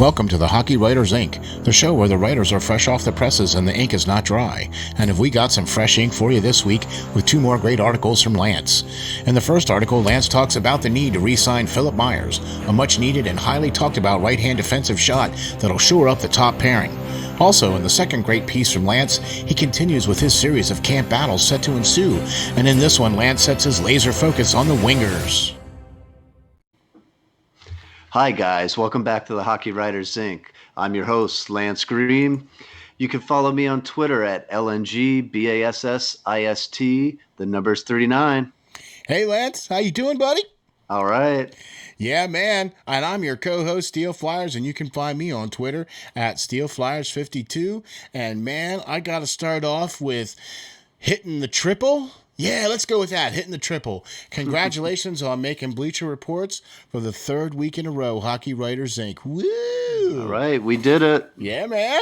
Welcome to the Hockey Writers Inc., the show where the writers are fresh off the presses and the ink is not dry. And have we got some fresh ink for you this week with two more great articles from Lance. In the first article, Lance talks about the need to re-sign Philippe Myers, a much-needed and highly talked-about right-hand defensive shot that'll shore up the top pairing. Also, in the second great piece from Lance, he continues with his series of camp battles set to ensue, and in this one, Lance sets his laser focus on the wingers. Hi guys, welcome back to the Hockey Writers Inc. I'm your host, Lance Green. You can follow me on Twitter at LNGBASSIST. The number's 39. Hey Lance, how you doing, buddy? All right. Yeah, man. And I'm your co-host, Steel Flyers, and you can find me on Twitter at SteelFlyers52. And man, I got to start off with hitting the triple. Yeah, let's go with that. Hitting the triple. Congratulations on making Bleacher Reports for the third week in a row. Hockey Writers Inc. Woo! All right, we did it. Yeah, man.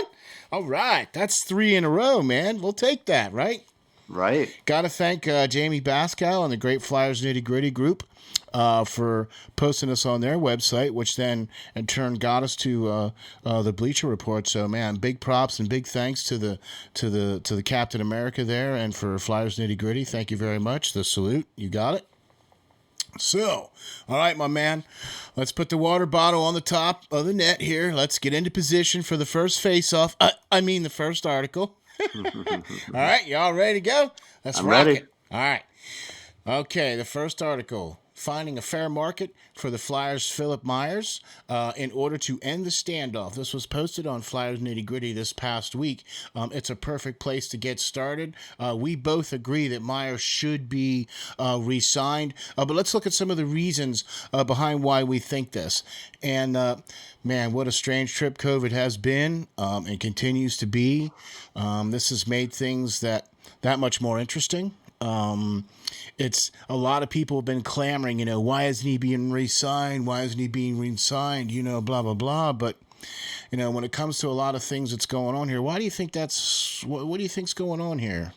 All right. That's 3 in a row, man. We'll take that, right? Right. Got to thank Jamie Bascal and the Great Flyers Nitty Gritty group for posting us on their website, which then in turn got us to the Bleacher Report. So, man, big props and big thanks to the Captain America there, and for Flyers Nitty Gritty. Thank you very much. The salute, you got it. So, all right, my man, let's put the water bottle on the top of the net here. Let's get into position for the first face-off. The first article. All right, y'all ready to go? Let's rock ready. it. All right. Okay, the first article. Finding a fair market for the Flyers' Philippe Myers in order to end the standoff. This was posted on Flyers Nitty Gritty this past week. It's a perfect place to get started. We both agree that Myers should be re-signed, but let's look at some of the reasons behind why we think this. And man, what a strange trip COVID has been and continues to be. This has made things that much more interesting. It's a lot of people have been clamoring, why isn't he being re-signed? Why isn't he being re-signed? Blah, blah, blah. But, when it comes to a lot of things that's going on here, why do you think what do you think's going on here?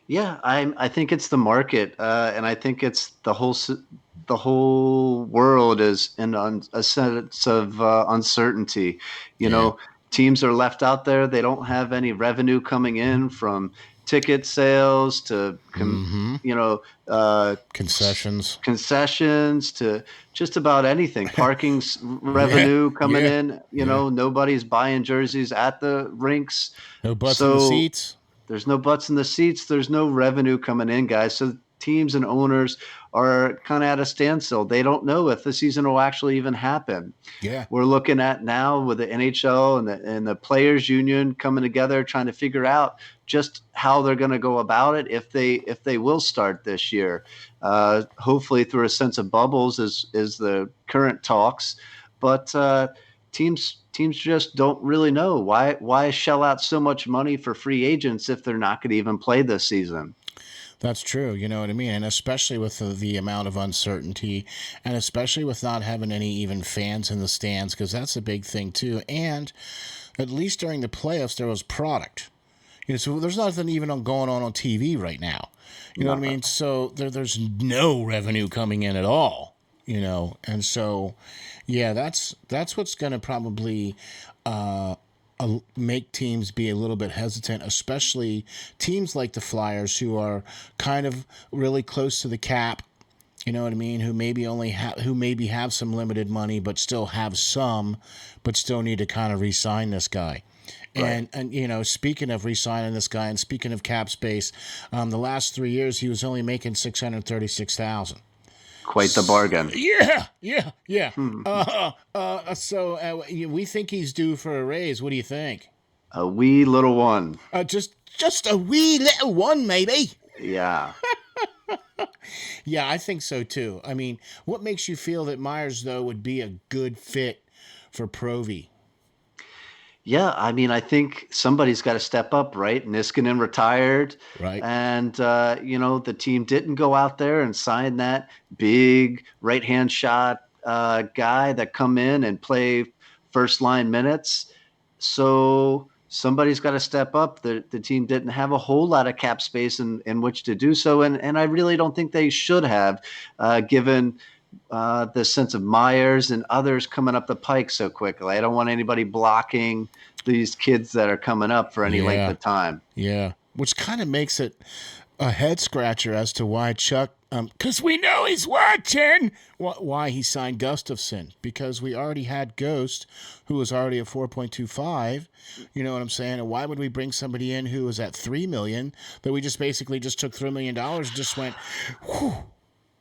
Yeah, I think it's the market, and I think it's the whole world is in a sense of uncertainty. Teams are left out there. They don't have any revenue coming in from ticket sales to concessions to just about anything. Parking revenue coming in. Nobody's buying jerseys at the rinks. No butts in the seats. There's no butts in the seats. There's no revenue coming in, guys. So teams and owners are kind of at a standstill. They don't know if the season will actually even happen. Yeah, we're looking at now with the NHL and the Players Union coming together, trying to figure out just how they're going to go about it if they will start this year. Hopefully through a sense of bubbles is the current talks, but teams just don't really know why shell out so much money for free agents if they're not going to even play this season. That's true. You know what I mean? And especially with the amount of uncertainty, and especially with not having any even fans in the stands, because that's a big thing too. And at least during the playoffs, there was product. So there's nothing even going on TV right now. You know what I mean? So there's no revenue coming in at all. And so, yeah, that's what's going to probably make teams be a little bit hesitant, especially teams like the Flyers, who are kind of really close to the cap. You know what I mean? Who maybe have some limited money, but still have some, but still need to kind of re-sign this guy. Right. And speaking of re-signing this guy, and speaking of cap space, the last 3 years he was only making $636,000. Quite the bargain. Yeah. So we think he's due for a raise. What do you think? A wee little one. Just a wee little one, maybe. Yeah. Yeah, I think so too. I mean, what makes you feel that Myers, though, would be a good fit for Provy? Yeah, I think somebody's got to step up, right? Niskanen retired, right? And the team didn't go out there and sign that big right-hand shot guy that come in and play first-line minutes. So somebody's got to step up. The team didn't have a whole lot of cap space in which to do so, and I really don't think they should have, given the sense of Myers and others coming up the pike so quickly. I don't want anybody blocking these kids that are coming up for any length Yeah. of time. Yeah. Which kind of makes it a head scratcher as to why Chuck, because we know he's watching, why he signed Gustafson. Because we already had Ghost, who was already at 4.25. You know what I'm saying? And why would we bring somebody in who was at $3 million that we just basically just took $3 million and just went, whew.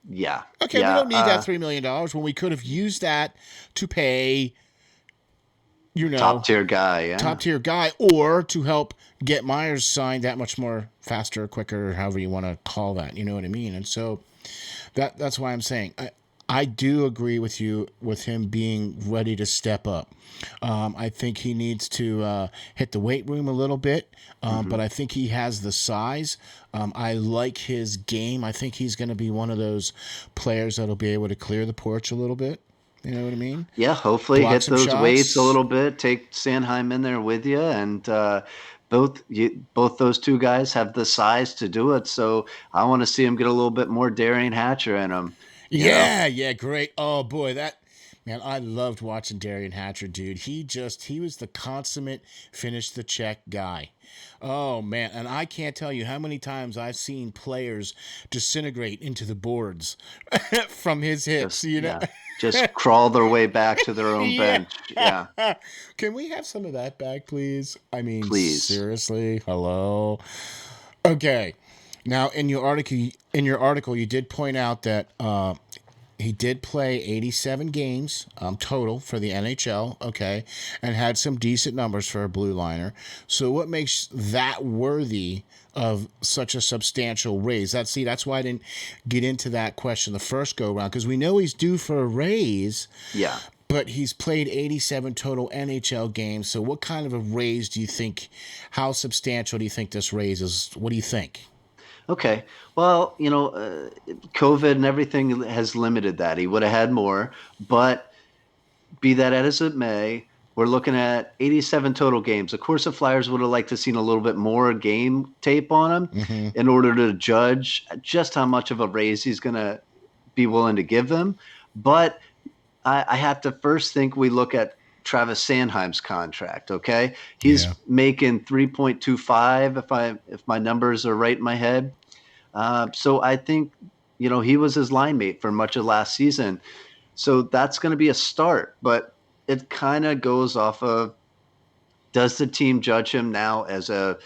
Yeah, Okay, we yeah, don't need that $3 million when we could have used that to pay, you top know, tier guy. Yeah, top tier guy, or to help get Myers signed that much more faster, quicker, however you want to call that. You know what I mean? And so that's why I'm saying I do agree with you with him being ready to step up. I think he needs to hit the weight room a little bit, hmm but I think he has the size. I like his game. I think he's going to be one of those players that'll be able to clear the porch a little bit. You know what I mean? yeah. Hopefully, Block hit some those weights a shots. little bit. Take Sandheim in there with you, and both those two guys have the size to do it. So I want to see him get a little bit more Darian Hatcher in him. You know, Yeah, yeah, great. Oh boy, that man, I loved watching Darian Hatcher, dude. He was the consummate finish the check guy. Oh man, and I can't tell you how many times I've seen players disintegrate into the boards from his hits, just you know? yeah, just crawl their way back to their own Yeah. bench. Yeah, Can we have some of that back, please? I mean, please. seriously? Hello. Okay. Now, in your article, you did point out that he did play 87 games total for the NHL, okay, and had some decent numbers for a blue liner. So, what makes that worthy of such a substantial raise? That's why I didn't get into that question the first go round, because we know he's due for a raise, Yeah. but he's played 87 total NHL games. So, what kind of a raise do you think? How substantial do you think this raise is? What do you think? Okay. Well, COVID and everything has limited that. He would have had more, but be that as it may, we're looking at 87 total games. Of course, the Flyers would have liked to seen a little bit more game tape on him Mm-hmm. in order to judge just how much of a raise he's going to be willing to give them. But I have to first think we look at Travis Sanheim's contract. Okay, Yeah. he's making 3.25 if my numbers are right in my head. So I think he was his line mate for much of last season. So that's going to be a start, but it kind of goes off of, does the team judge him now as a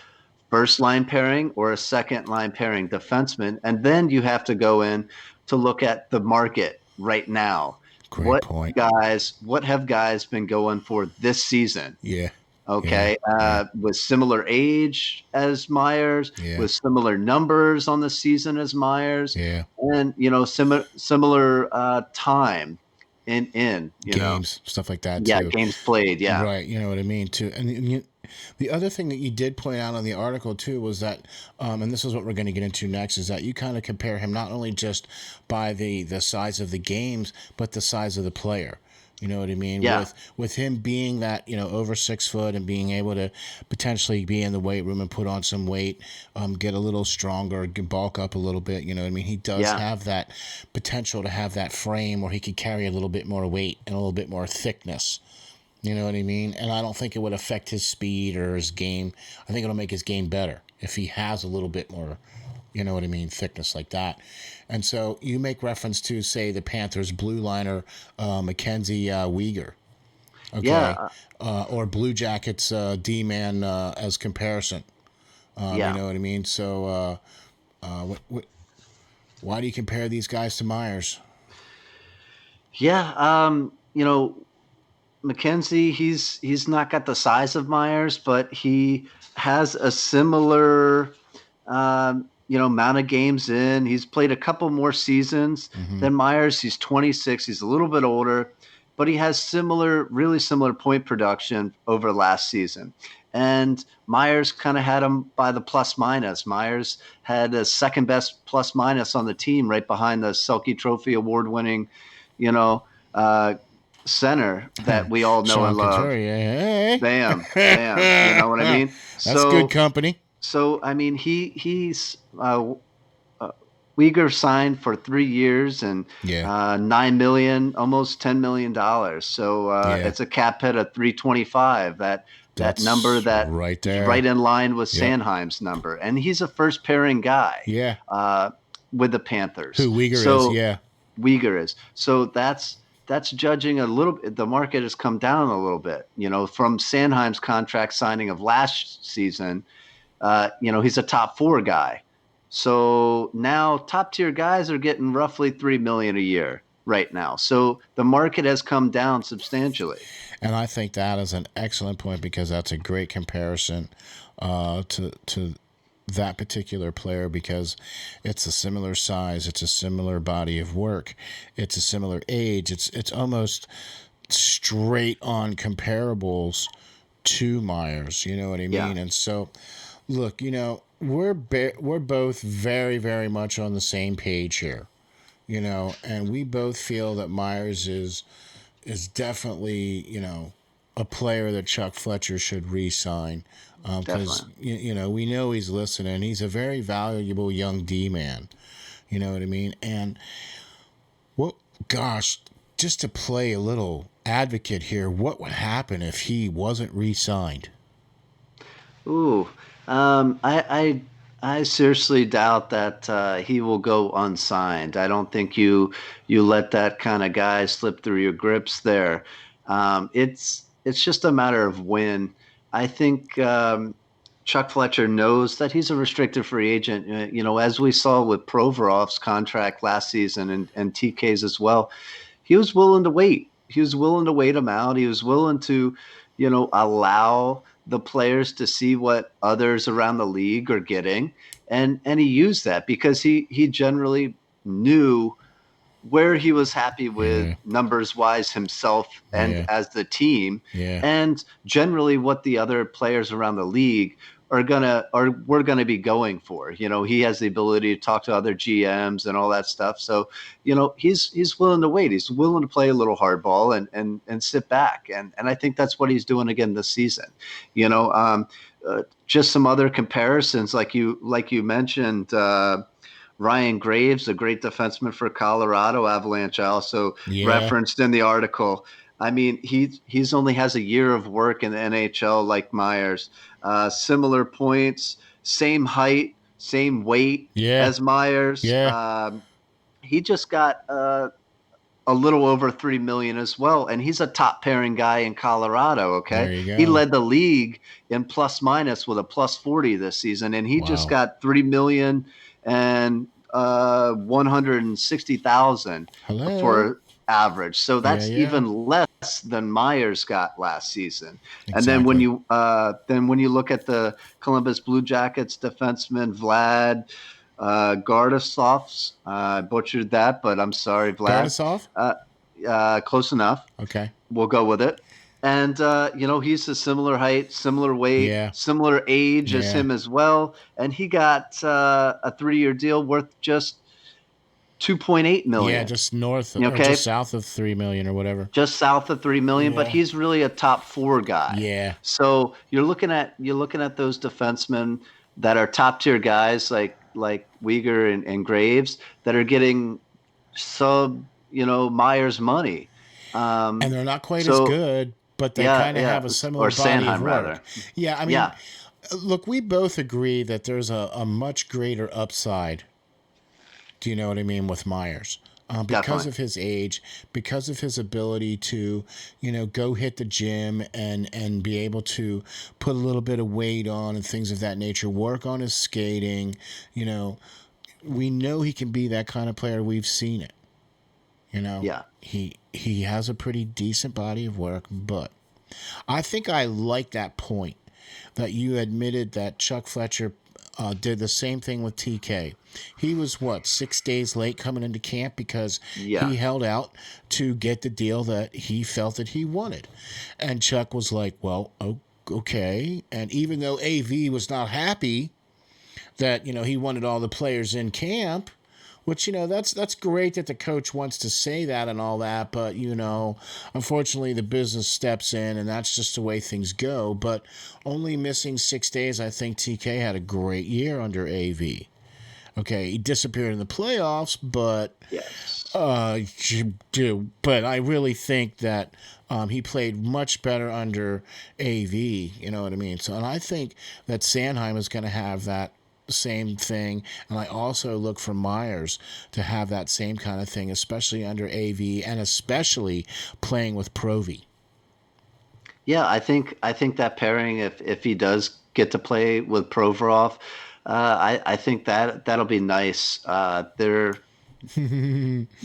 first line pairing or a second line pairing defenseman? And then you have to go in to look at the market right now. Great point. What have guys been going for this season? Yeah. Yeah. Okay, Yeah. with similar age as Myers, Yeah. with similar numbers on the season as Myers, Yeah. and similar time in. Games, stuff like that Yeah, too. games played. Yeah, Right. You know what I mean too. The other thing that you did point out on the article too was that, and this is what we're going to get into next, is that you kind of compare him not only just by the size of the games, but the size of the player. You know what I mean? yeah, With him being that, over 6 foot and being able to potentially be in the weight room and put on some weight, get a little stronger, bulk up a little bit. You know what I mean? He does yeah, have that potential to have that frame where he could carry a little bit more weight and a little bit more thickness. You know what I mean? And I don't think it would affect his speed or his game. I think it'll make his game better if he has a little bit more, you know what I mean, thickness like that. And so you make reference to, say, the Panthers blue liner, Mackenzie Weegar, okay, yeah, or Blue Jackets D-man as comparison. You yeah, know what I mean? So why do you compare these guys to Myers? yeah. McKenzie, he's not got the size of Myers, but he has a similar amount of games in. He's played a couple more seasons Mm-hmm. than Myers. He's 26. He's a little bit older, but he has really similar point production over last season. And Myers kind of had him by the plus minus. Myers had the second best plus minus on the team, right behind the Selke Trophy award winning, you know, uh, center that we all know Sean and love. Couturier, hey? Bam, bam. You know what I mean? That's good So company. so I mean, he's Uyghur signed for 3 years and Yeah. 9 million, almost $10 million. So Yeah. it's a cap hit of 325. That number That's that right is there. right in line with Yep. Sanheim's number, and he's a first pairing guy Yeah. uh, with the Panthers. Who Uyghur is? So Yeah. Uyghur is. So that's judging a little bit. The market has come down a little bit, from Sanheim's contract signing of last season. He's a top four guy. So now top tier guys are getting roughly 3 million a year right now. So the market has come down substantially. And I think that is an excellent point because that's a great comparison to that particular player because it's a similar size, it's a similar body of work, it's a similar age. It's almost straight on comparables to Myers. You know what I Yeah, mean? And so, look, we're both very very much on the same page here. And we both feel that Myers is definitely, a player that Chuck Fletcher should re-sign because, definitely. we know he's listening. He's a very valuable young D man. You know what I mean? And, well, gosh, just to play a little advocate here, what would happen if he wasn't re-signed? Ooh, I seriously doubt that he will go unsigned. I don't think you let that kind of guy slip through your grips there. It's just a matter of when. I think Chuck Fletcher knows that he's a restricted free agent. As we saw with Provorov's contract last season and TK's as well, he was willing to wait. He was willing to wait him out. He was willing to, allow the players to see what others around the league are getting, and he used that because he generally knew where he was happy with Yeah, numbers wise himself and yeah, as the team, yeah. and generally what the other players around the league we're gonna be going for. He has the ability to talk to other GMs and all that stuff. So, he's willing to wait. He's willing to play a little hardball and sit back. And I think that's what he's doing again this season. You know, just some other comparisons like you mentioned. Ryan Graves, a great defenseman for Colorado Avalanche, I also Yeah, referenced in the article. I mean, he's only has a year of work in the NHL like Myers. Similar points, same height, same weight yeah, as Myers. yeah. He just got a little over 3 million as well, and he's a top pairing guy in Colorado. There Okay, you he go. led the league in plus minus with a plus 40 this season, and he just Wow. got 3 million and 160,000 Hello. for average. So Yeah, that's yeah. even less than Myers got last season. And then when Exactly. you look at the Columbus Blue Jackets defenseman Vlad Gardasov's, I butchered that, but I'm sorry, Vlad. Gardasov? Uh, Close enough. Okay. We'll go with it. And he's a similar height, similar weight, Yeah, similar age as yeah. him as well, and he got a 3 year deal worth just 2.8 Yeah, million. just north or just Okay, south of 3 million or whatever. just south of 3 million, but Yeah. he's really a top four guy. Yeah. So you're looking at those defensemen that are top tier guys like Uyghur and Graves that are getting sub Myers money. And Um, they're not quite as so good, but they yeah, kind of yeah, have a or similar body of Sanheim work. rather. Yeah, I mean, Yeah, look, we both agree that there's a much greater upside. Do you know what I mean with Myers? Because definitely. of his age, because of his ability to, go hit the gym and be able to put a little bit of weight on and things of that nature, work on his skating, you know, we know he can be that kind of player. We've seen it. Yeah. He has a pretty decent body of work, but I think I like that point that you admitted that Chuck Fletcher did the same thing with TK. He was, what, 6 days late coming into camp because Yeah. he held out to get the deal that he felt that he wanted. And Chuck was like, well, okay. And even though AV was not happy that, he wanted all the players in camp, which, that's great that the coach wants to say that and all that, but, unfortunately the business steps in and that's just the way things go. But only missing 6 days, I think TK had a great year under AV. Okay, he disappeared in the playoffs, but Yes. but I really think that he played much better under AV. You know what I mean? So, and I think that Sanheim is going to have that same thing, and I also look for Myers to have that same kind of thing, especially under AV, and especially playing with Provy. Yeah, I think that pairing, if he does get to play with Provorov, I think that'll be nice.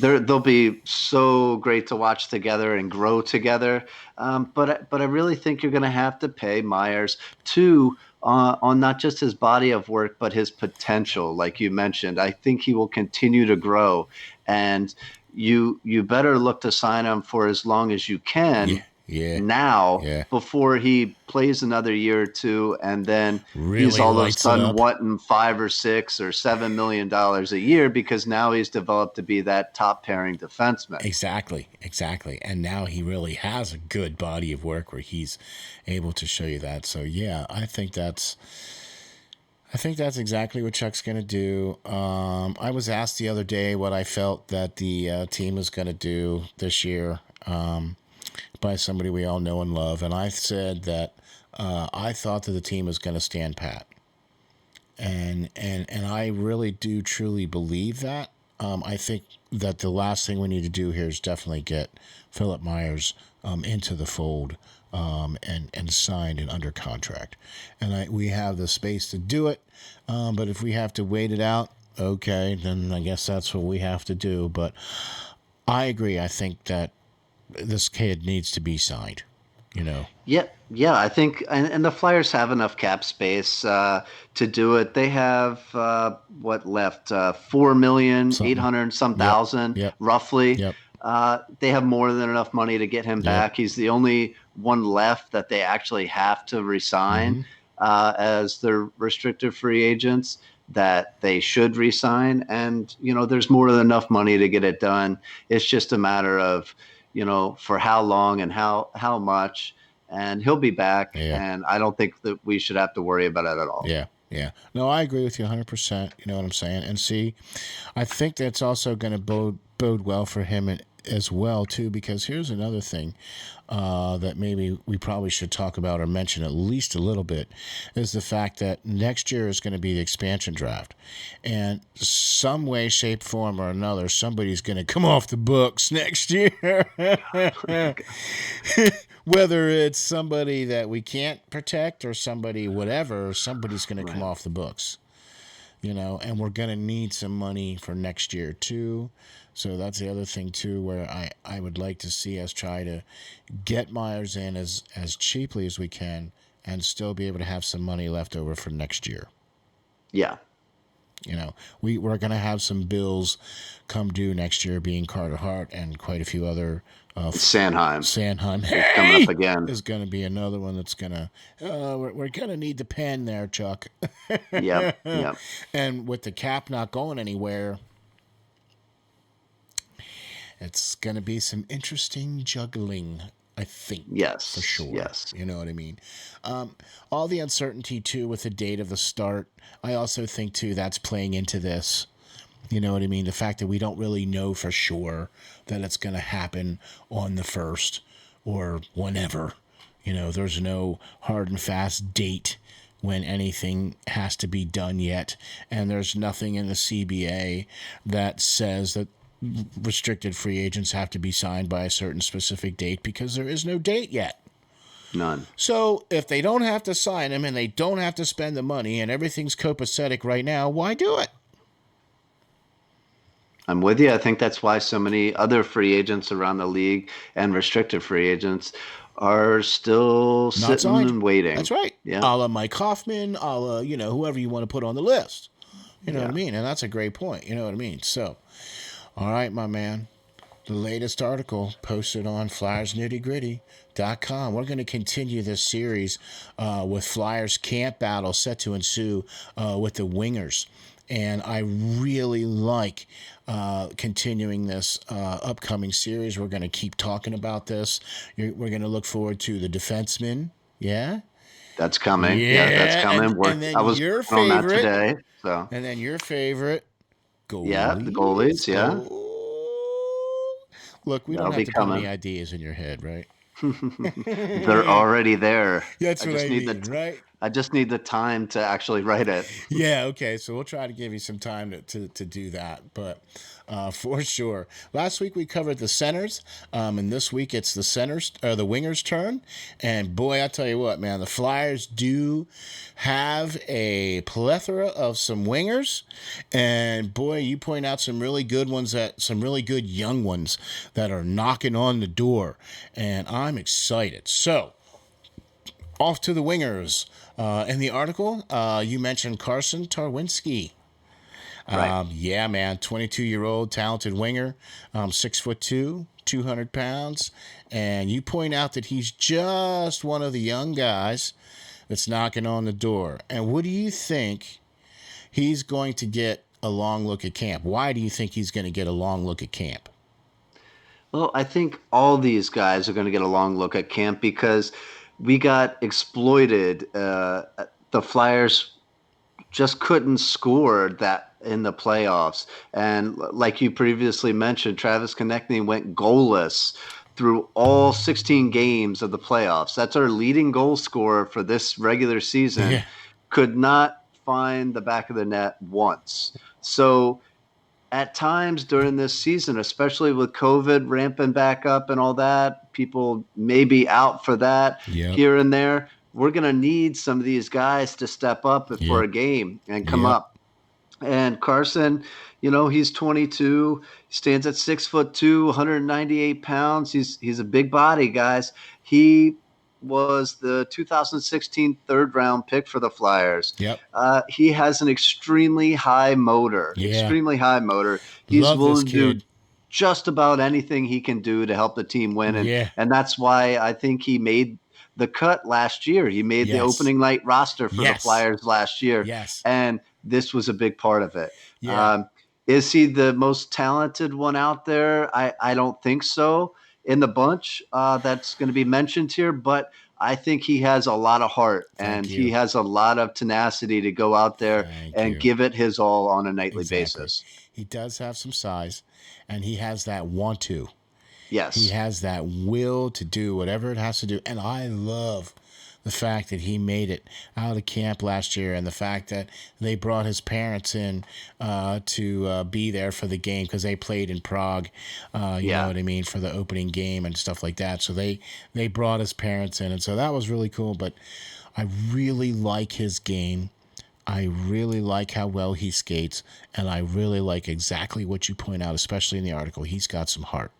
They'll be so great to watch together and grow together. But I really think you're going to have to pay Myers too on not just his body of work but his potential, like you mentioned. I think he will continue to grow, and you better look to sign him for as long as you Yeah, can yeah, now yeah. before he plays another year or two, and then he's Really all of a lights it sudden up. wanting $5 or $6 or $7 million a year because now he's developed to be that top pairing defenseman. Exactly, exactly. And now he really has a good body of work where he's able to show you that. So yeah, I think that's exactly what Chuck's going to do. I was asked the other day what I felt that the team was going to do this year by somebody we all know and love, and I said that I thought that the team was going to stand pat, and I really do truly believe that. I think that the last thing we need to do here is definitely get Philip Myers into the fold and signed and under contract, and we have the space to do it. But if we have to wait it out, okay, then I guess that's what we have to do. But I agree. I think that this kid needs to be signed. You know. Yeah, yeah, I think, and the Flyers have enough cap space to do it. They have what left? 4 million eight Something. hundred some Yep. thousand, Yep. roughly. Yep. They have more than enough money to get him Yep. back. He's the only one left that they actually have to resign Mm-hmm. as their restricted free agents that they should resign. And there's more than enough money to get it done. It's just a matter of for how long and how much, and he'll be back. Yeah. And I don't think that we should have to worry about it at all. Yeah. Yeah. No, I agree with you 100%. You know what I'm saying? And see, I think that's also going to bode well for him as well, too, because here's another thing that maybe we probably should talk about or mention at least a little bit is the fact that next year is going to be the expansion draft. And some way, shape, form, or another, somebody's going to come off the books next year. Whether it's somebody that we can't protect or somebody, whatever, somebody's going to come Right. off the books. And we're going to need some money for next year, too. So that's the other thing, too, where I would like to see us try to get Myers in as cheaply as we can and still be able to have some money left over for next year. Yeah. We're going to have some bills come due next year, being Carter Hart and quite a few other. Sanheim Sandheim, is coming up hey, again. is going to be another one that's going to. We're going to need the pen there, Chuck. Yep. Yep. And with the cap not going anywhere, it's going to be some interesting juggling, I think, for Yes. sure. Yes. You know what I mean? All the uncertainty, too, with the date of the start, I also think, too, that's playing into this. You know what I mean? The fact that we don't really know for sure that it's going to happen on the 1st or whenever. There's no hard and fast date when anything has to be done yet. And there's nothing in the CBA that says that restricted free agents have to be signed by a certain specific date because there is no date yet. None. So if they don't have to sign them and they don't have to spend the money and everything's copacetic right now, why do it? I'm with you. I think that's why so many other free agents around the league and restricted free agents are still Not sitting signed. and waiting. That's right. Yeah. A la Mike Hoffman, a la, whoever you want to put on the list. You know what I Yeah. mean? And that's a great point. You know what I mean? So, all right, my man. The latest article posted on FlyersNittyGritty.com. We're going to continue this series with Flyers camp battle set to ensue with the Wingers. And I really like continuing this upcoming series. We're going to keep talking about this. We're going to look forward to the defensemen. Yeah? That's coming. Yeah, that's Yeah, coming. and then I was your working on that favorite, today. So yeah, the goalies. goalies. Yeah, Oh, look, we don't that'll have be to put any coming. ideas in your head, right? They're already there. That's I what just I need mean, right? I just need the time to actually write it. Yeah, okay. So we'll try to give you some time to do that. But for sure. Last week we covered the centers, and this week it's the centers, the wingers' turn. And boy, I tell you what, man, the Flyers do have a plethora of some wingers. And boy, you point out some really good ones, that some really good young ones that are knocking on the door. And I'm excited. So, off to the wingers. In the article, you mentioned Carson Tarwinski. Right. Yeah, man, 22-year-old talented winger, 6'2", 200 pounds, and you point out that he's just one of the young guys that's knocking on the door. And what do you think he's going to get a long look at camp? Why do you think he's going to get a long look at camp? Well, I think all these guys are going to get a long look at camp because we got exploited. The Flyers just couldn't score that in the playoffs. And like you previously mentioned, Travis Konechny went goalless through all 16 games of the playoffs. That's our leading goal scorer for this regular season. Yeah, Could not find the back of the net once. So at times during this season, especially with COVID ramping back up and all that, people may be out for that yep, here and there. We're going to need some of these guys to step up for yep, a game and come yep, up. And Carson, he's 22, stands at 6'2", 198 pounds. He's a big body, guys. He was the 2016 third round pick for the Flyers. yep, He has an extremely high motor, yeah. extremely high motor. He's Love this willing to do kid. just about anything he can do to help the team win. And, Yeah, and that's why I think he made the cut last year. He made the yes, opening night roster for the yes, Flyers last year. yes, And this was a big part of it. yeah. Um, is he the most talented one out there? I don't think so in the bunch that's going to be mentioned here, but I think he has a lot of heart Thank and he you. has a lot of tenacity to go out there Thank and you. give it his all on a nightly Exactly. basis. He does have some size, and he has that want to. He Yes. has that will to do whatever it has to do. And I love the fact that he made it out of camp last year, and the fact that they brought his parents in to be there for the game because they played in Prague, you know Yeah. what I mean, for the opening game and stuff like that. So they brought his parents in, and so that was really cool. But I really like his game. I really like how well he skates, and I really like exactly what you point out, especially in the article. He's got some heart.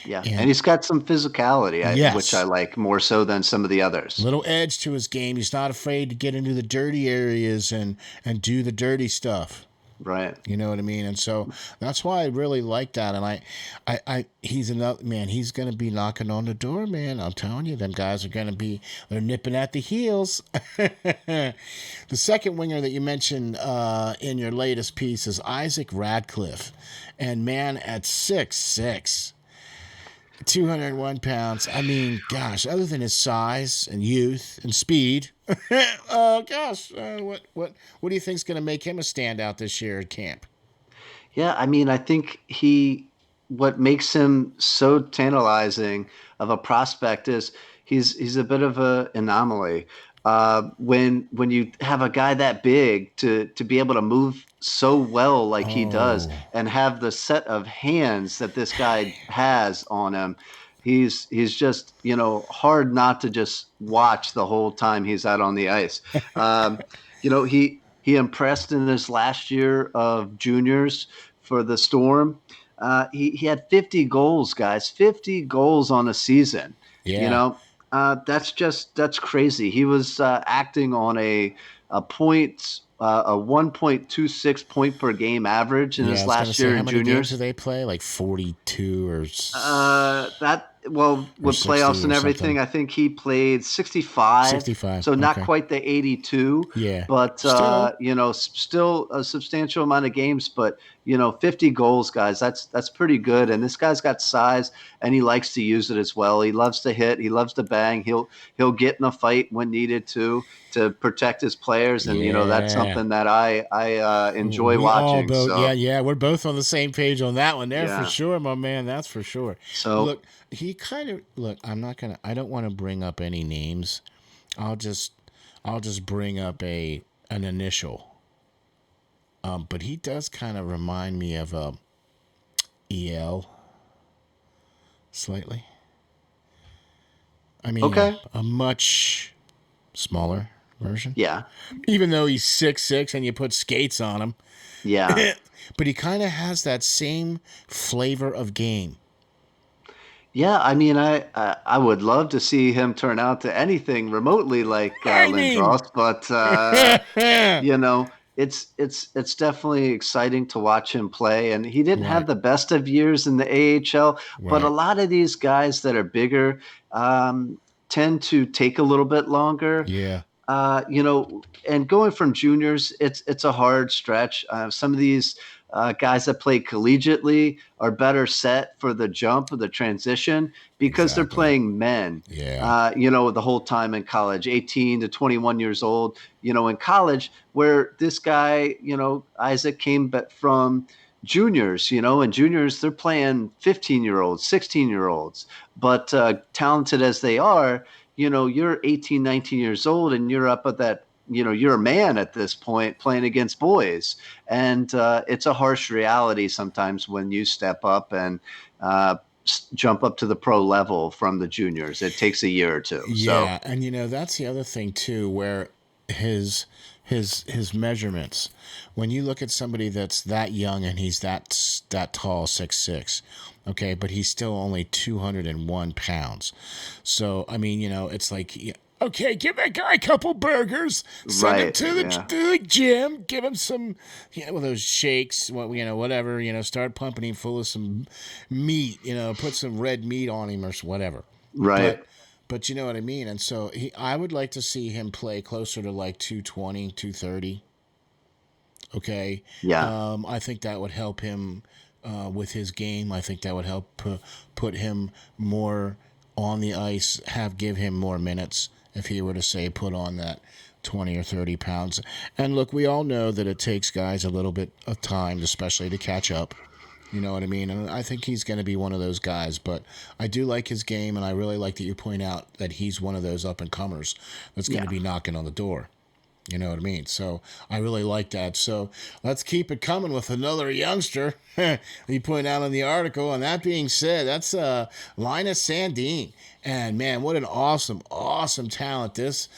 Yeah. And And he's got some physicality, which I yes, like more so than some of the others. little edge to his game. He's not afraid to get into the dirty areas and do the dirty stuff. Right. You know what I mean? And so that's why I really like that. And he's another man. He's going to be knocking on the door, man. I'm telling you, them guys are going to be, they're nipping at the heels. The second winger that you mentioned in your latest piece is Isaac Radcliffe. And man, at 6'6", 201 pounds. I mean, gosh, other than his size and youth and speed, what do you think's going to make him a standout this year at camp? Yeah, I mean, I think what makes him so tantalizing of a prospect is he's a bit of an anomaly. When you have a guy that big to be able to move so well like he does Oh, and have the set of hands that this guy has on him, he's just hard not to just watch the whole time he's out on the ice. He impressed in his last year of juniors for the Storm. He had 50 goals, guys, 50 goals on a season. You yeah. know, that's crazy. He was acting on a point, a 1.26 point per game average in Yeah, I his was going to last say, year how in many games did juniors. they play? Like 42 or That well, or with playoffs 60 and or everything, something. I think he played 65, 65. so not Okay. quite the 82, Yeah. but Still. still a substantial amount of games. But 50 goals, guys, that's pretty good. And this guy's got size, and he likes to use it as well. He loves to hit, he loves to bang. He'll get in a fight when needed to protect his players, and that's Yeah. something that I enjoy We all watching. both, yeah, So yeah, we're both on the same page on that one there for yeah, sure, my man. That's for sure. so Look, he kind of look. I don't want to bring up any names. I'll just, I'll just bring up an initial. But he does kind of remind me of EL slightly. I mean, okay, a much smaller version. yeah, Even though he's 6'6" and you put skates on him, yeah. but he kind of has that same flavor of game. Yeah, I mean, I would love to see him turn out to anything remotely like I mean, Lindros, but it's definitely exciting to watch him play. And he didn't have right, the best of years in the AHL, but a right. lot of these guys that are bigger um, tend to take a little bit longer. Yeah, And going from juniors, it's a hard stretch. Some of these guys that play collegiately are better set for the jump or the transition because they're exactly. playing men. Yeah, The whole time in college, 18 to 21 years old. In college, where this guy, Isaac came from juniors, and juniors they're playing 15-year-olds, 16-year-olds, but talented as they are, you're 18, 19 years old and you're up at that, you're a man at this point playing against boys. And it's a harsh reality sometimes when you step up and jump up to the pro level from the juniors. It takes a year or two. So, yeah, and that's the other thing too, where his his measurements. When you look at somebody that's that young and he's that tall, 6'6", okay, but he's still only 201 pounds. So I mean, it's like, yeah, okay, give that guy a couple burgers, send him right. to Yeah. the gym, give him some, those shakes, whatever, start pumping him full of some meat, put some red meat on him or whatever. Right. But you know what I mean? And so I would like to see him play closer to like 220, 230. Okay. Yeah. I think that would help him with his game. I think that would help put him more on the ice, give him more minutes if he were to, say, put on that 20 or 30 pounds. And look, we all know that it takes guys a little bit of time, especially to catch up. You know what I mean? And I think he's going to be one of those guys. But I do like his game, and I really like that you point out that he's one of those up and comers that's going to Yeah. be knocking on the door. You know what I mean? So I really like that. So let's keep it coming with another youngster. You point out in the article. And that being said, that's Linus Sandin. And man, what an awesome, awesome talent this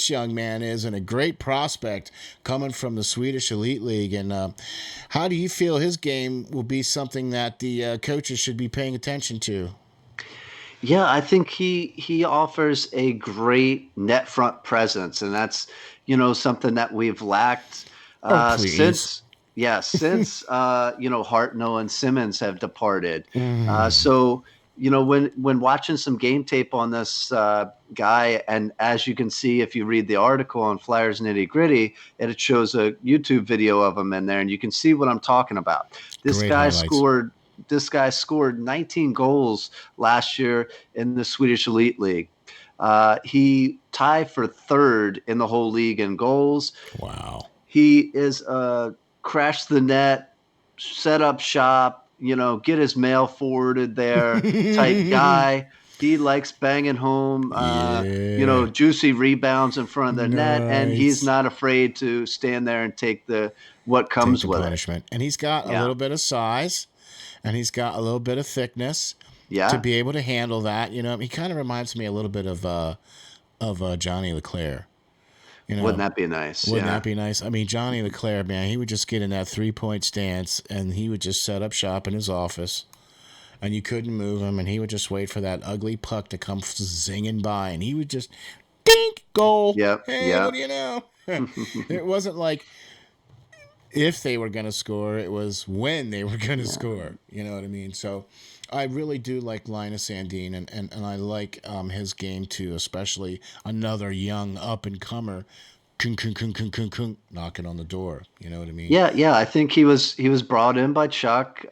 young man is, and a great prospect coming from the Swedish Elite League. And how do you feel his game will be something that the coaches should be paying attention to? Yeah, I think he offers a great net front presence, and that's something that we've lacked Oh, please. since Hartnell and Simmons have departed. Mm, So when watching some game tape on this guy, and as you can see if you read the article on Flyers Nitty Gritty, it shows a YouTube video of him in there, and you can see what I'm talking about. This great guy highlights. scored. This guy scored 19 goals last year in the Swedish Elite League. He tied for third in the whole league in goals. Wow. He is a crash the net, set up shop, get his mail forwarded there type guy. He likes banging home, Yeah. juicy rebounds in front of the net, and he's Nice. not afraid to stand there and take what Take comes the with it. punishment. And he's got a Yeah, little bit of size, and he's got a little bit of thickness to yeah. be able to handle that. He kind of reminds me a little bit of Johnny LeClaire. You Wouldn't know, that be nice? wouldn't Yeah, that be nice? I mean, Johnny LeClaire, man, he would just get in that 3-point stance, and he would just set up shop in his office, and you couldn't move him, and he would just wait for that ugly puck to come zinging by, and he would just dink goal. yep, Hey, what yep. do you know? It wasn't like if they were going to score, it was when they were going to Yeah. score. You know what I mean? So I really do like Linus Sandine, and I like his game too, especially another young up and comer, kung, kung, kung, kung, kung, kung, knocking on the door. You know what I mean? Yeah. I think he was brought in by Chuck.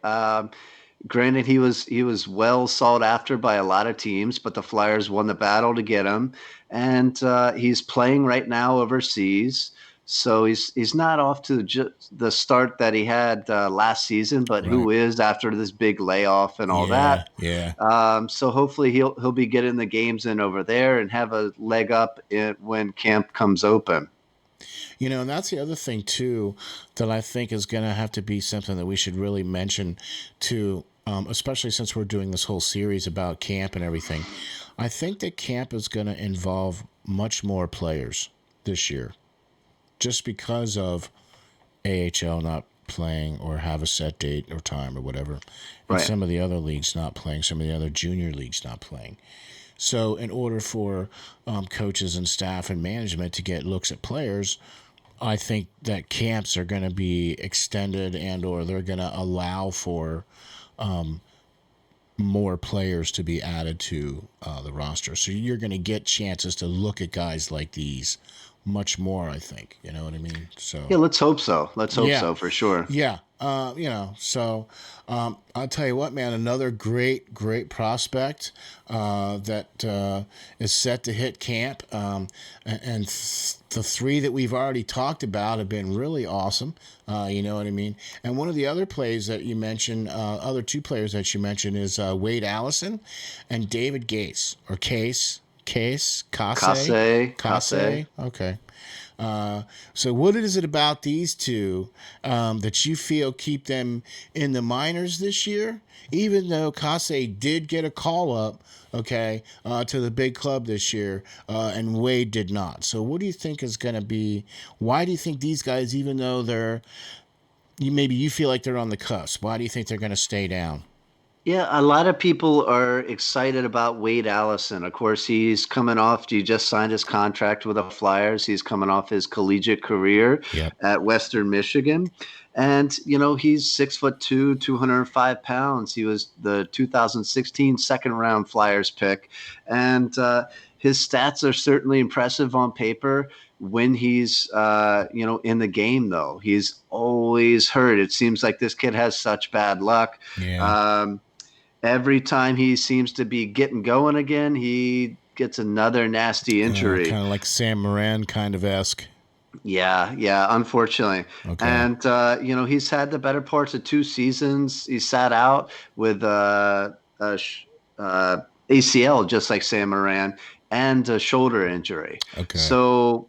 Granted, he was well sought after by a lot of teams, but the Flyers won the battle to get him, and he's playing right now overseas. So he's not off to the start that he had last season, but Right. who is after this big layoff and all Yeah. that. Yeah. So hopefully he'll be getting the games in over there and have a leg up when camp comes open. And that's the other thing too that I think is going to have to be something that we should really mention too, especially since we're doing this whole series about camp and everything. I think that camp is going to involve much more players this year, just because of AHL not playing or have a set date or time or whatever, and Right. some of the other leagues not playing, some of the other junior leagues not playing. So, in order for coaches and staff and management to get looks at players, I think that camps are going to be extended and/or they're going to allow for more players to be added to the roster. So you're going to get chances to look at guys like these much more. I think you know what I mean. Yeah, So let's hope so. Let's hope yeah, so for sure. yeah. So I'll tell you what, man, another great prospect that is set to hit camp. The three that we've already talked about have been really awesome. You know what I mean? And one of the other plays that you mentioned, other two players that you mentioned is Wade Allison and David Gase, or Case. Kase. Okay. So, what is it about these two that you feel keep them in the minors this year? Even though Kase did get a call up, okay, to the big club this year, and Wade did not. So, what do you think is going to be? Why do you think these guys, even though maybe you feel like they're on the cusp, why do you think they're going to stay down? Yeah, a lot of people are excited about Wade Allison. Of course, he's coming off, he just signed his contract with the Flyers. He's coming off his collegiate career Yep. at Western Michigan. And, he's 6'2", 205 pounds. He was the 2016 second round Flyers pick. And his stats are certainly impressive on paper. When he's, in the game, though, he's always hurt. It seems like this kid has such bad luck. Yeah. Every time he seems to be getting going again, he gets another nasty injury. Kind of like Sam Moran, kind of esque. Yeah, unfortunately. Okay. And, he's had the better parts of 2 seasons. He sat out with ACL, just like Sam Moran, and a shoulder injury. Okay. So,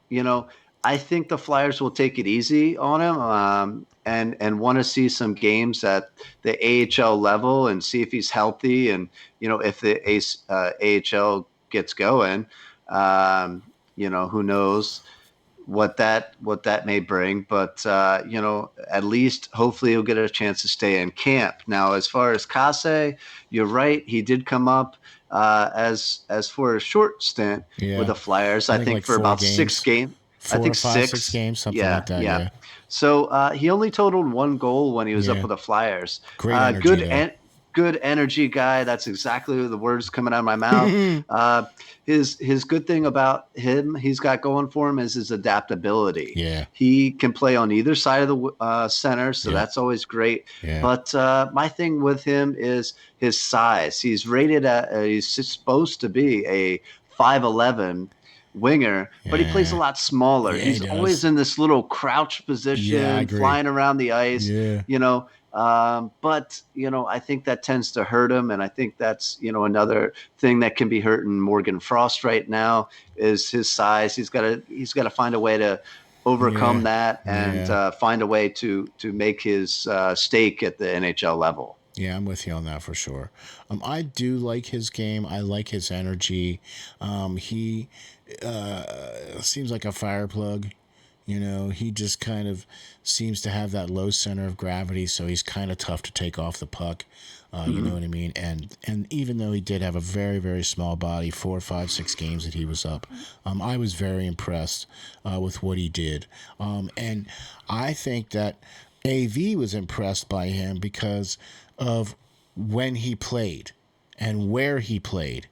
you know, I think the Flyers will take it easy on him, and want to see some games at the AHL level and see if he's healthy, and if the AHL gets going, who knows what that may bring, but at least hopefully he'll get a chance to stay in camp. Now, as far as Kase, you're right, he did come up as for a short stint with Yeah. the Flyers. I I think think like for four about six games, games. I 4 or think 5, 6 six. games, something like Yeah, that. yeah. Yeah. So he only totaled one goal when he was up Yeah. with the Flyers. Great energy Good though. and good energy guy. That's exactly the words coming out of my mouth. Uh, his good thing about him, he's got going for him, is his adaptability. Yeah. He can play on either side of the center, so Yep. that's always great. Yeah. But my thing with him is his size. He's rated at he's supposed to be a 5'11" winger, but he plays a Yeah. lot smaller. Yeah, he He's always does. in this little crouch Yeah, I position, agree. flying around the ice, Yeah. you know. But I think that tends to hurt him, and I think that's another thing that can be hurting Morgan Frost right now is his size. He's got to find a way to overcome Yeah. that and Yeah. find a way to make his stake at the NHL level. Yeah, I'm with you on that for sure. I do like his game. I like his energy. He seems like a fire plug. He just kind of seems to have that low center of gravity, so he's kind of tough to take off the puck. You know what I mean? And even though he did have a very, very small body, 4, 5, 6 games that he was up, I was very impressed with what he did. And I think that AV was impressed by him because of when he played and where he played.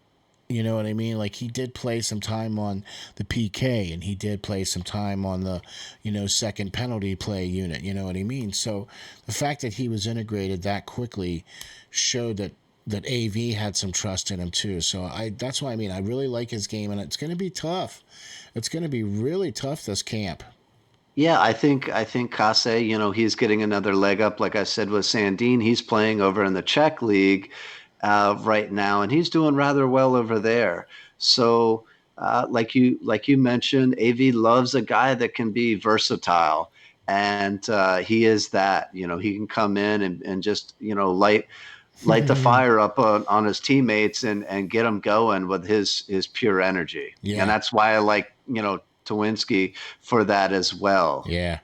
You know what I mean? Like, he did play some time on the PK, and he did play some time on the, second penalty play unit. You know what I mean? So the fact that he was integrated that quickly showed that AV had some trust in him too. So that's why I really like his game, and it's going to be tough. It's going to be really tough this camp. Yeah, I think Kase, he's getting another leg up. Like I said with Sandin, he's playing over in the Czech league right now, and he's doing rather well over there. So, like you mentioned, AV loves a guy that can be versatile, and he is that. He can come in and just light the fire up on his teammates and get them going with his pure energy. And Yeah. that's why I like, Tawinski for that as well. Yeah.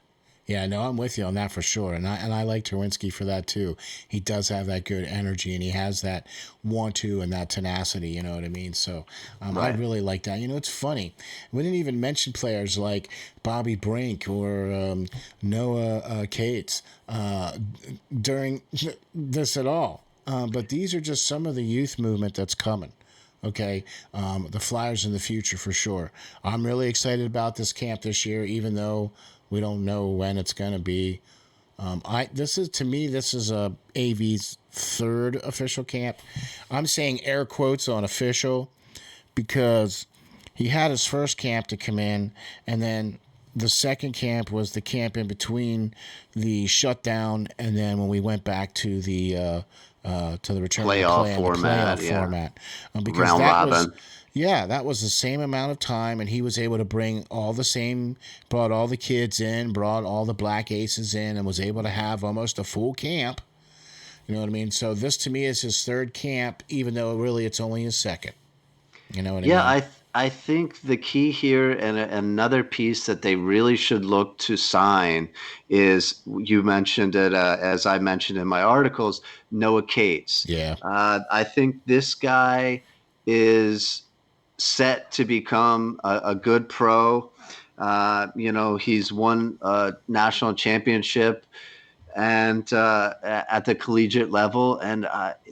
Yeah, no, I'm with you on that for sure. And I like Terwinski for that too. He does have that good energy, and he has that want to and that tenacity, you know what I mean? So I Right. really like that. It's funny. We didn't even mention players like Bobby Brink or Noah Cates during this at all. But these are just some of the youth movement that's coming. Okay, the Flyers in the future for sure. I'm really excited about this camp this year, even though we don't know when it's going to be. This is a AV's third official camp. I'm saying air quotes on official because he had his first camp to come in, and then the second camp was the camp in between the shutdown, and then when we went back to the return to Playoff play and the playoff format. Yeah. format, because Round that was robin. yeah, that was the same amount of time, and he was able to brought all the kids in, brought all the black aces in, and was able to have almost a full camp. You know what I mean? So this to me is his third camp, even though really it's only his second. You know what I Yeah, mean? I think the key here and another piece that they really should look to sign is you mentioned it as I mentioned in my articles, Noah Cates. Yeah. I think this guy is set to become a good pro. He's won a national championship and at the collegiate level, and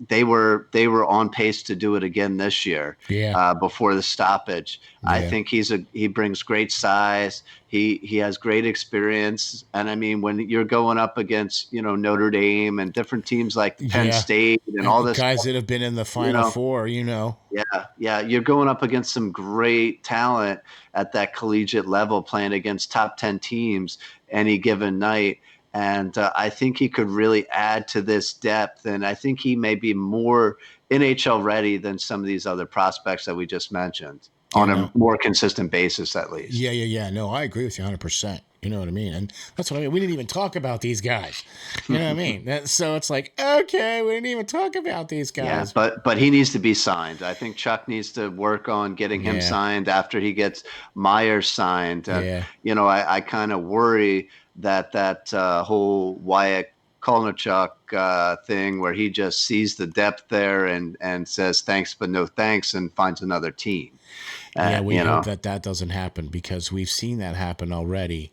they were on pace to do it again this year Yeah. before the stoppage. I Yeah. think he brings great size. He has great experience, and I mean when you're going up against Notre Dame and different teams like Penn Yeah. State and all And this, guys that have been in the you Final know, Four, you know. yeah, you're going up against some great talent at that collegiate level, playing against top 10 teams any given night. And I think he could really add to this depth. And I think he may be more NHL ready than some of these other prospects that we just mentioned Yeah, on a no. more consistent basis, at least. Yeah. No, I agree with you 100%. You know what I mean? And that's what I mean. We didn't even talk about these guys. You know what I mean? So it's like, okay, we didn't even talk about these Yeah, guys. but he needs to be signed. I think Chuck needs to work on getting him Yeah. signed after he gets Myers signed. And Yeah. I kind of worry that whole Wyatt Kolnichuk thing where he just sees the depth there and says thanks but no thanks and finds another team. Yeah, we You hope know, that doesn't happen because we've seen that happen already,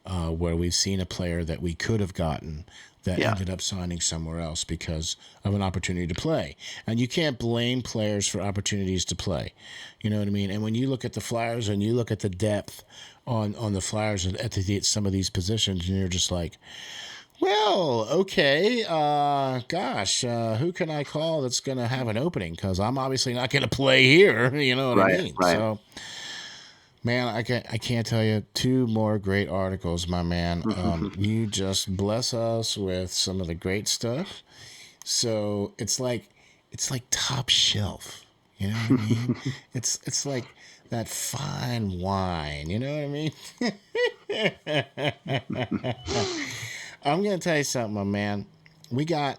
where we've seen a player that we could have gotten that yeah. ended up signing somewhere else because of an opportunity to play. And you can't blame players for opportunities to play. You know what I mean? And when you look at the Flyers and you look at the depth on the Flyers some of these positions, and you're just like, well, okay, gosh, who can I call that's going to have an opening? Because I'm obviously not going to play here. You know what I Right, mean? right. So, man, I can't tell you two more great articles, my man. You just bless us with some of the great stuff. So it's like top shelf. You know what I mean? It's like that fine wine. You know what I mean? I'm gonna tell you something, my man. We got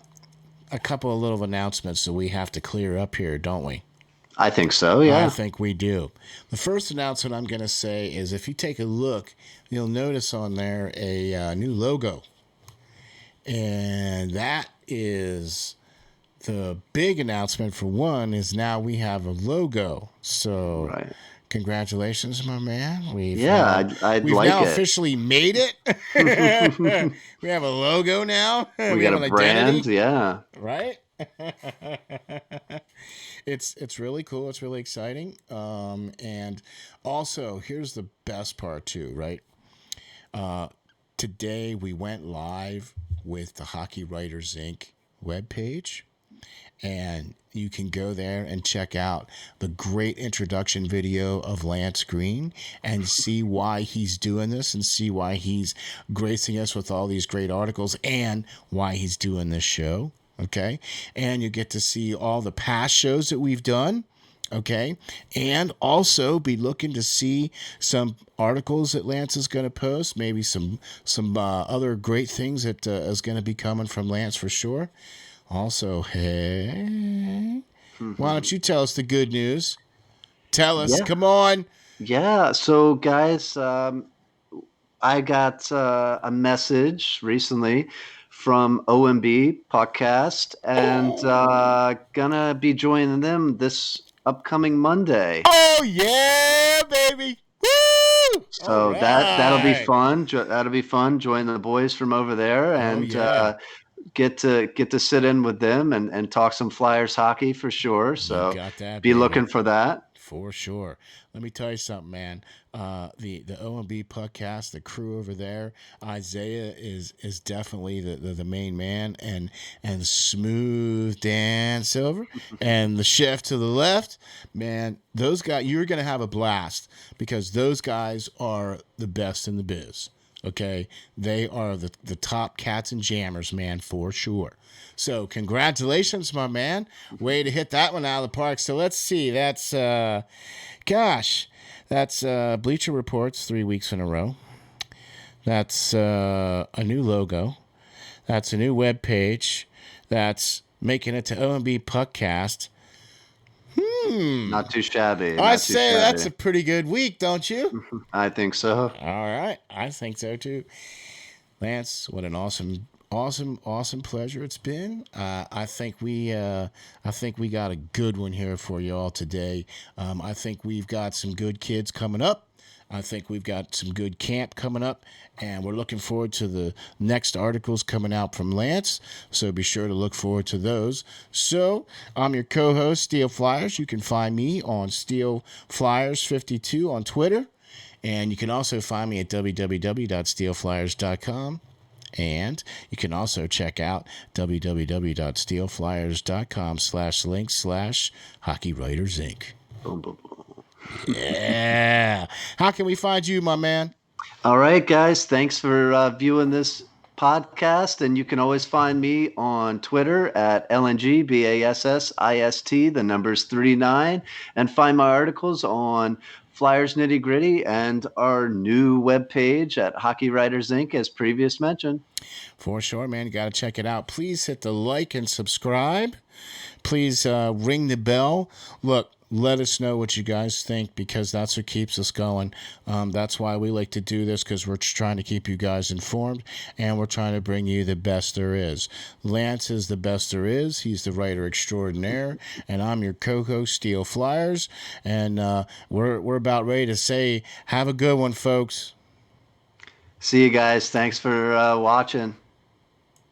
a couple of little announcements that we have to clear up here, don't we? I think so, I yeah. think we do. The first announcement I'm going to say is if you take a look, you'll notice on there a new logo. And that is the big announcement for one is now we have a logo. So Right. congratulations, my man. We've Yeah, now I'd we've like now it. officially made it. We have a logo now. We We got have a an brand, identity, yeah. right? It's really cool. It's really exciting. And also, here's the best part too, right? Today we went live with the Hockey Writers Inc. webpage, and you can go there and check out the great introduction video of Lance Green and see why he's doing this and see why he's gracing us with all these great articles and why he's doing this show. Okay. And you get to see all the past shows that we've done. Okay. And also be looking to see some articles that Lance is going to post, maybe some other great things that is going to be coming from Lance for sure. Also, hey, why don't you tell us the good news? Tell us, Yeah. come on. Yeah. So, guys, I got a message recently from OMB podcast, and gonna be joining them this upcoming Monday. Oh yeah, baby. Woo! All So that'll be right. fun. That'll be fun. Join the boys from over there, Oh and yeah. get to sit in with them and talk some Flyers hockey for sure. You So got that, be baby. looking for that. For sure. Let me tell you something, man. The OMB podcast, the crew over there, Isaiah is definitely the main man, and Smooth Dan Silver and the chef to the left, man. Those guys, you're gonna have a blast because those guys are the best in the biz. Okay, they are the top cats and jammers, man, for sure. So congratulations, my man. Way to hit that one out of the park. So let's see. That's that's Bleacher Reports 3 weeks in a row. That's a new logo. That's a new web page. That's making it to OMB Puckcast. Not too shabby. I Not too say that's shabby. a pretty good week, don't you? I think so. All right, I think so too. Lance, what an awesome pleasure it's been. I think we got a good one here for you all today. I think we've got some good kids coming up. I think we've got some good camp coming up, and we're looking forward to the next articles coming out from Lance. So be sure to look forward to those. So I'm your co-host, Steel Flyers. You can find me on Steel Flyers 52 on Twitter. And you can also find me at www.steelflyers.com. And you can also check out www.steelflyers.com/link/Hockey Writers Inc. Boom, boom, boom. Yeah. How can we find you, my man? All right, guys. Thanks for viewing this podcast. And you can always find me on Twitter at LNGBASSIST, the number's 39, and find my articles on Flyers Nitty Gritty and our new webpage at Hockey Writers Inc., as previous mentioned. For sure, man. You got to check it out. Please hit the like and subscribe. Please ring the bell. Look, let us know what you guys think because that's what keeps us going. That's why we like to do this because we're trying to keep you guys informed and we're trying to bring you the best there is. Lance is the best there is. He's the writer extraordinaire, and I'm your co-host, Steel Flyers. And we're about ready to say, have a good one, folks. See you guys. Thanks for watching.